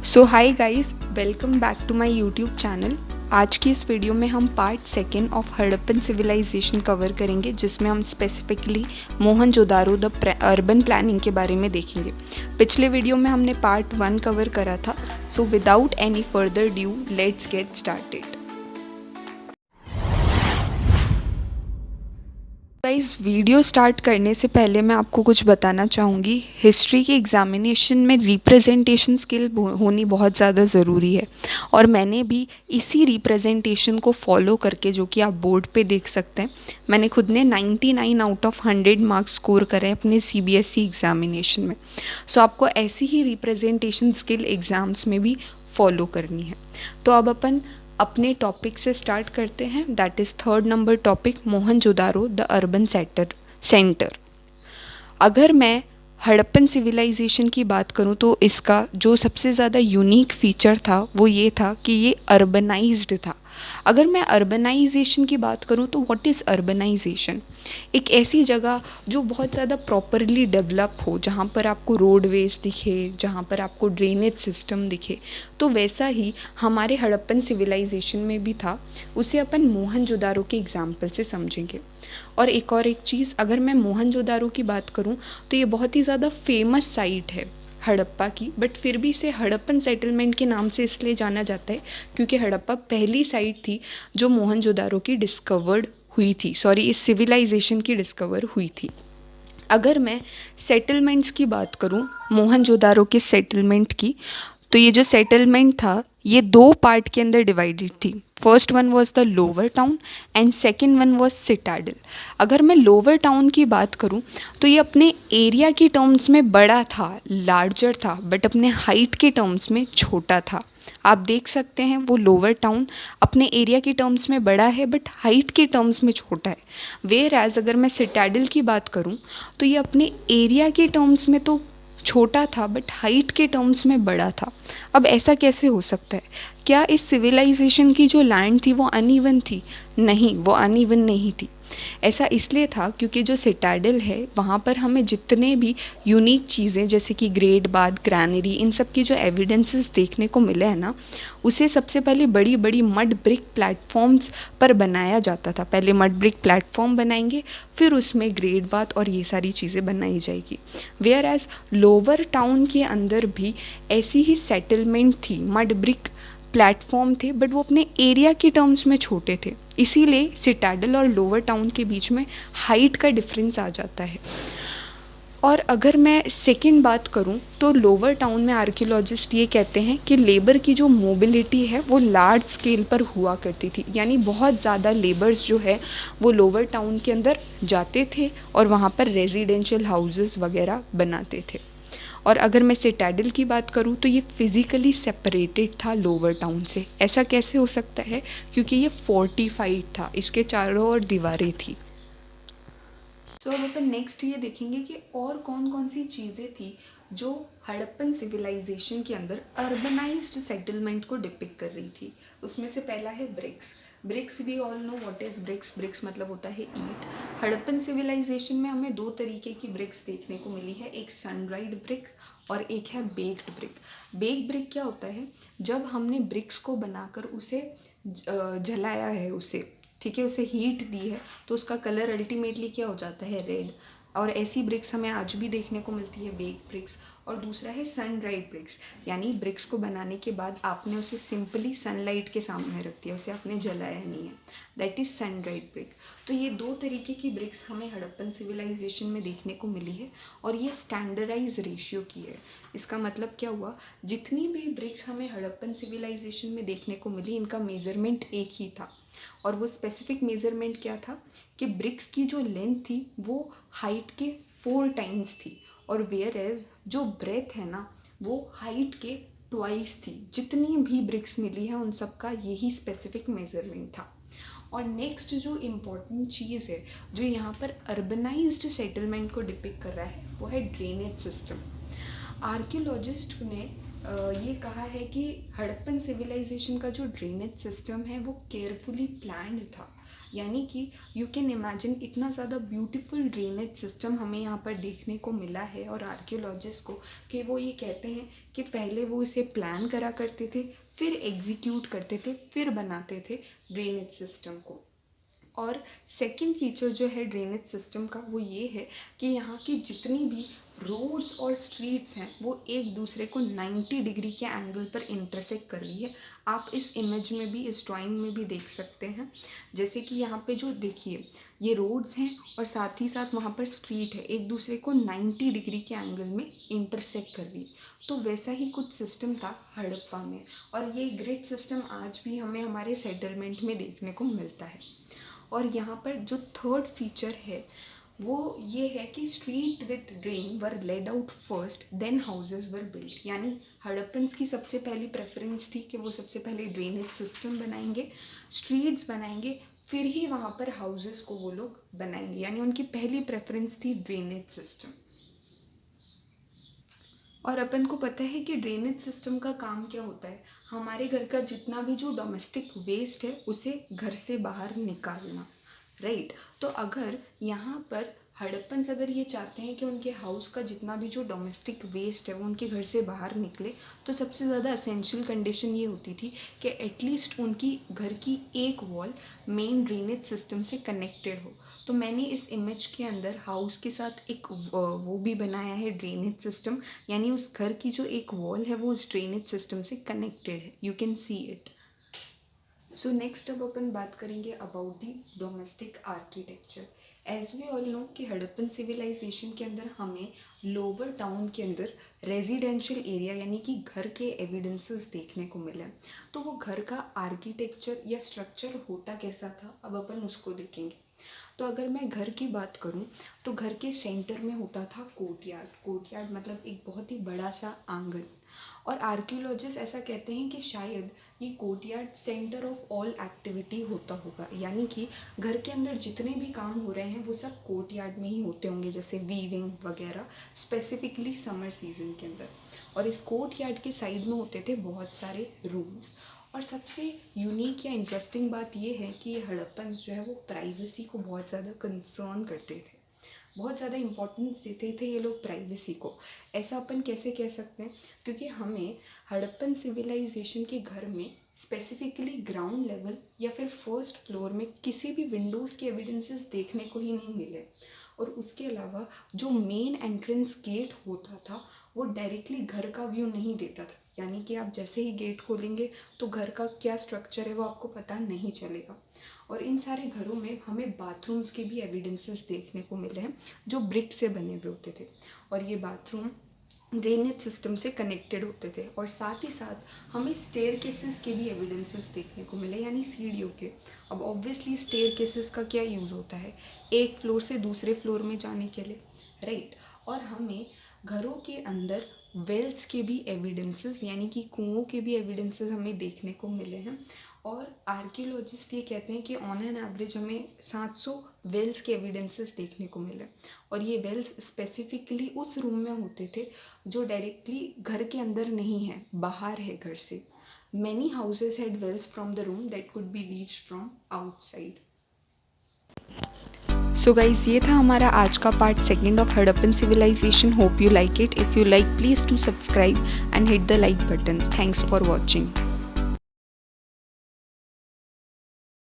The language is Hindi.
So hi guys, welcome back to my YouTube channel. आज की इस वीडियो में हम part second of Harappan civilisation cover करेंगे, जिसमें हम specifically Mohenjodaro the urban planning के बारे में देखेंगे। पिछले वीडियो में हमने पार्ट 1 कवर करा था। So without any further due let's get started. Guys, video start करने से पहले मैं आपको कुछ बताना चाहूँगी। हिस्ट्री के एग्जामिनेशन में रिप्रेजेंटेशन स्किल होनी बहुत ज़्यादा ज़रूरी है, और मैंने भी इसी रिप्रेजेंटेशन को फॉलो करके, जो कि आप बोर्ड पे देख सकते हैं, मैंने खुद ने 99 आउट ऑफ 100 मार्क्स स्कोर करे अपने CBSE एग्जामिनेशन में। सो आपको ऐसी ही रिप्रेजेंटेशन स्किल एग्ज़ाम्स में भी फॉलो करनी है। तो अब अपन अपने टॉपिक से स्टार्ट करते हैं। That is third number topic, Mohenjodaro the urban centre. अगर मैं हड़प्पन सिविलाइजेशन की बात करूं तो इसका जो सबसे ज़्यादा यूनिक फीचर था वो ये था कि ये अर्बनाइज्ड था। अगर मैं अर्बनाइजेशन की बात करूं तो व्हाट इज़ अर्बनाइजेशन? एक ऐसी जगह जो बहुत ज़्यादा प्रॉपरली डेवलप हो, जहाँ पर आपको रोडवेज दिखे, जहाँ पर आपको ड्रेनेज सिस्टम दिखे। तो वैसा ही हमारे हड़प्पन सिविलाइजेशन में भी था। उसे अपन मोहनजोदारो के एग्जाम्पल से समझेंगे। और एक चीज़, अगर मैं मोहनजोदारो की बात करूं तो ये बहुत ही ज़्यादा फेमस साइट है हड़प्पा की, बट फिर भी इसे हड़प्पन सेटलमेंट के नाम से इसलिए जाना जाता है क्योंकि हड़प्पा पहली साइट थी जो मोहनजोदारो की डिस्कवर्ड हुई थी, इस सिविलाइजेशन की डिस्कवर हुई थी। अगर मैं सेटलमेंट्स की बात करूं, मोहनजोदारो के सेटलमेंट की, तो ये जो सेटलमेंट था ये दो पार्ट के अंदर डिवाइडेड थी। First one was the lower town and second one was citadel. अगर मैं लोअर टाउन की बात करूं तो ये अपने एरिया की टर्म्स में बड़ा था, लार्जर था, बट अपने हाइट के टर्म्स में छोटा था। आप देख सकते हैं वो लोअर टाउन अपने एरिया के टर्म्स में बड़ा है बट हाइट के टर्म्स में छोटा है। वेयर एज अगर मैं सिटाडल की बात करूं तो ये अपने एरिया के टर्म्स में तो छोटा था बट हाइट के टर्म्स में बड़ा था। अब ऐसा कैसे हो सकता है? क्या इस सिविलाइजेशन की जो लैंड थी वो अनइवन थी? नहीं, वो अनइवन नहीं थी। ऐसा इसलिए था क्योंकि जो सिटाडल है वहाँ पर हमें जितने भी यूनिक चीज़ें जैसे कि ग्रेट बाथ, ग्रैनरी, इन सब की जो एविडेंसेस देखने को मिले हैं ना, उसे सबसे पहले बड़ी बड़ी मड ब्रिक प्लेटफॉर्म्स पर बनाया जाता था। पहले मड ब्रिक प्लेटफॉर्म बनाएंगे, फिर उसमें ग्रेट बाथ और ये सारी चीज़ें बनाई जाएगी। वेयर एज लोअर टाउन के अंदर भी ऐसी ही सेटलमेंट थी, मड ब्रिक प्लेटफॉर्म थे, बट वो अपने एरिया के टर्म्स में छोटे थे। इसीलिए सिटाडल और लोअर टाउन के बीच में हाइट का डिफरेंस आ जाता है। और अगर मैं सेकंड बात करूं तो लोअर टाउन में आर्कियोलॉजिस्ट ये कहते हैं कि लेबर की जो मोबिलिटी है वो लार्ज स्केल पर हुआ करती थी, यानी बहुत ज़्यादा लेबर्स जो है वो लोअर टाउन के अंदर जाते थे और वहाँ पर रेजिडेंशियल हाउसेस वगैरह बनाते थे। और अगर मैं सिटाडल की बात करूँ तो ये फिज़िकली सेपरेटेड था लोअर टाउन से। ऐसा कैसे हो सकता है? क्योंकि ये फोर्टिफाइड था, इसके चारों ओर दीवारें थी। सो अब अपन नेक्स्ट ये देखेंगे कि और कौन कौन सी चीज़ें थी जो हड़प्पन सिविलाइजेशन के अंदर अर्बनाइज्ड सेटलमेंट को डिपिक्ट कर रही थी। उसमें से पहला है BRICS. BRICS we all know what is BRICS. BRICS मतलब होता है ईंट। हड़प्पन सिविलाइजेशन में हमें दो तरीके की ब्रिक्स देखने को मिली है, एक सन ड्राइड ब्रिक और एक है बेक्ड ब्रिक। बेक्ड ब्रिक क्या होता है? जब हमने ब्रिक्स को बनाकर उसे जलाया है, उसे ठीक है, उसे हीट दी है, तो उसका कलर अल्टीमेटली क्या हो जाता है? रेड। और ऐसी ब्रिक्स हमें आज भी देखने को मिलती है, बेक ब्रिक्स। और दूसरा है सन ड्राइड ब्रिक्स, यानी ब्रिक्स को बनाने के बाद आपने उसे सिंपली सनलाइट के सामने रख दिया, उसे आपने जलाया नहीं है, that is sun dried brick. तो ये दो तरीके की ब्रिक्स हमें हड़प्पन सिविलाइजेशन में देखने को मिली है, और ये स्टैंडर्डाइज रेशियो की है। इसका मतलब क्या हुआ? जितनी भी ब्रिक्स हमें हड़प्पन सिविलाइजेशन में देखने को मिली, इनका मेज़रमेंट एक ही था। और वो स्पेसिफिक मेज़रमेंट क्या था कि ब्रिक्स की जो लेंथ थी वो हाइट के 4 टाइम्स थी, और वेयर एज जो ब्रेथ है ना वो हाइट के ट्वाइस थी। जितनी भी ब्रिक्स मिली है उन सब का यही स्पेसिफिक मेज़रमेंट था। और नेक्स्ट जो इम्पॉर्टेंट चीज़ है जो यहाँ पर अर्बनाइज्ड सेटलमेंट को डिपिक्ट कर रहा है वो है ड्रेनेज सिस्टम। आर्कियोलॉजिस्ट ने ये कहा है कि हड़प्पन सिविलाइजेशन का जो ड्रेनेज सिस्टम है वो केयरफुली प्लान्ड था। यानी कि यू कैन इमेजिन इतना ज़्यादा ब्यूटीफुल ड्रेनेज सिस्टम हमें यहाँ पर देखने को मिला है और आर्कियोलॉजिस्ट को, कि वो ये कहते हैं कि पहले वो इसे प्लान करा करते थे, फिर एग्जीक्यूट करते थे, फिर बनाते थे ड्रेनेज सिस्टम को। और सेकंड फीचर जो है ड्रेनेज सिस्टम का वो ये है कि यहाँ की जितनी भी रोड्स और स्ट्रीट्स हैं वो एक दूसरे को 90 डिग्री के एंगल पर इंटरसेक्ट कर रही है। आप इस इमेज में भी, इस ड्राइंग में भी देख सकते हैं, जैसे कि यहाँ पे जो देखिए ये रोड्स हैं और साथ ही साथ वहाँ पर स्ट्रीट है, एक दूसरे को 90 डिग्री के एंगल में इंटरसेक्ट कर रही है। तो वैसा ही कुछ सिस्टम था हड़प्पा में, और ये ग्रिड सिस्टम आज भी हमें हमारे सेटलमेंट में देखने को मिलता है। और यहाँ पर जो थर्ड फीचर है वो ये है कि street with drain were laid out first then houses were built. यानी हड़प्पन्स की सबसे पहली प्रेफरेंस थी कि वो सबसे पहले ड्रेनेज सिस्टम बनाएंगे, स्ट्रीट्स बनाएंगे, फिर ही वहाँ पर हाउसेस को वो लोग बनाएंगे। यानी उनकी पहली प्रेफरेंस थी ड्रेनेज सिस्टम। और अपन को पता है कि ड्रेनेज सिस्टम का काम क्या होता है, हमारे घर का जितना भी जो डोमेस्टिक वेस्ट है उसे घर से बाहर निकालना, राइट। तो अगर यहाँ पर हड़प्पन्स अगर ये चाहते हैं कि उनके हाउस का जितना भी जो डोमेस्टिक वेस्ट है वो उनके घर से बाहर निकले, तो सबसे ज़्यादा असेंशियल कंडीशन ये होती थी कि एटलीस्ट उनकी घर की एक वॉल मेन ड्रेनेज सिस्टम से कनेक्टेड हो। तो मैंने इस इमेज के अंदर हाउस के साथ एक वो भी बनाया है ड्रेनेज सिस्टम, यानी उस घर की जो एक वॉल है वो उस ड्रेनेज सिस्टम से कनेक्टेड है, you can see it. So next अब अपन बात करेंगे about the domestic architecture. As we all know कि हड़प्पन सिविलाइजेशन के अंदर हमें लोअर टाउन के अंदर रेजिडेंशियल एरिया यानी कि घर के एविडेंसेस देखने को मिले। तो वो घर का आर्किटेक्चर या स्ट्रक्चर होता कैसा था, अब अपन उसको देखेंगे। तो अगर मैं घर की बात करूं तो घर के सेंटर में होता था कोर्टयार्ड। कोर्टयार्ड मतलब एक बहुत ही बड़ा सा आंगन। और आर्कियोलॉजिस्ट ऐसा कहते हैं कि शायद ये courtyard centre of all activity होता होगा, यानी कि घर के अंदर जितने भी काम हो रहे हैं वो सब कोर्टयार्ड में ही होते होंगे, जैसे वीविंग वगैरह, स्पेसिफिकली समर सीजन के अंदर। और इस कोर्टयार्ड के साइड में होते थे बहुत सारे रूम्स। और सबसे यूनिक या इंटरेस्टिंग बात ये है कि ये हड़प्पन्स जो है वो प्राइवेसी को बहुत ज़्यादा कंसर्न करते थे, बहुत ज़्यादा इम्पोर्टेंस देते थे ये लोग प्राइवेसी को। ऐसा अपन कैसे कह सकते हैं, क्योंकि हमें हड़प्पन सिविलाइजेशन के घर में स्पेसिफिकली ग्राउंड लेवल या फिर फर्स्ट फ्लोर में किसी भी विंडोज़ के एविडेंसेस देखने को ही नहीं मिले। और उसके अलावा जो मेन एंट्रेंस गेट होता था वो डायरेक्टली घर का व्यू नहीं देता था, यानी कि आप जैसे ही गेट खोलेंगे तो घर का क्या स्ट्रक्चर है वो आपको पता नहीं चलेगा। और इन सारे घरों में हमें बाथरूम्स के भी एविडेंसेस देखने को मिले हैं जो ब्रिक से बने हुए होते थे, और ये बाथरूम ड्रेनेज सिस्टम से कनेक्टेड होते थे। और साथ ही साथ हमें स्टेयर केसेस के भी एविडेंसेस देखने को मिले, यानी सीढ़ियों के। अब ऑब्वियसली स्टेयर केसेस का क्या यूज़ होता है, एक फ्लोर से दूसरे फ्लोर में जाने के लिए, राइट। और हमें घरों के अंदर वेल्स के भी एविडेंसेस यानी कि कुओं के भी एविडेंसेस हमें देखने को मिले हैं। और आर्कियोलॉजिस्ट ये कहते हैं कि ऑन एन एवरेज हमें 700 वेल्स के एविडेंसेस देखने को मिले। और ये वेल्स स्पेसिफिकली उस रूम में होते थे जो डायरेक्टली घर के अंदर नहीं है, बाहर है घर से। Many houses had wells from the room that could be reached from outside. So guys, ये था हमारा आज का part second of Harappan civilisation. Hope you like it. If you like, please to subscribe and hit the like button. Thanks for watching.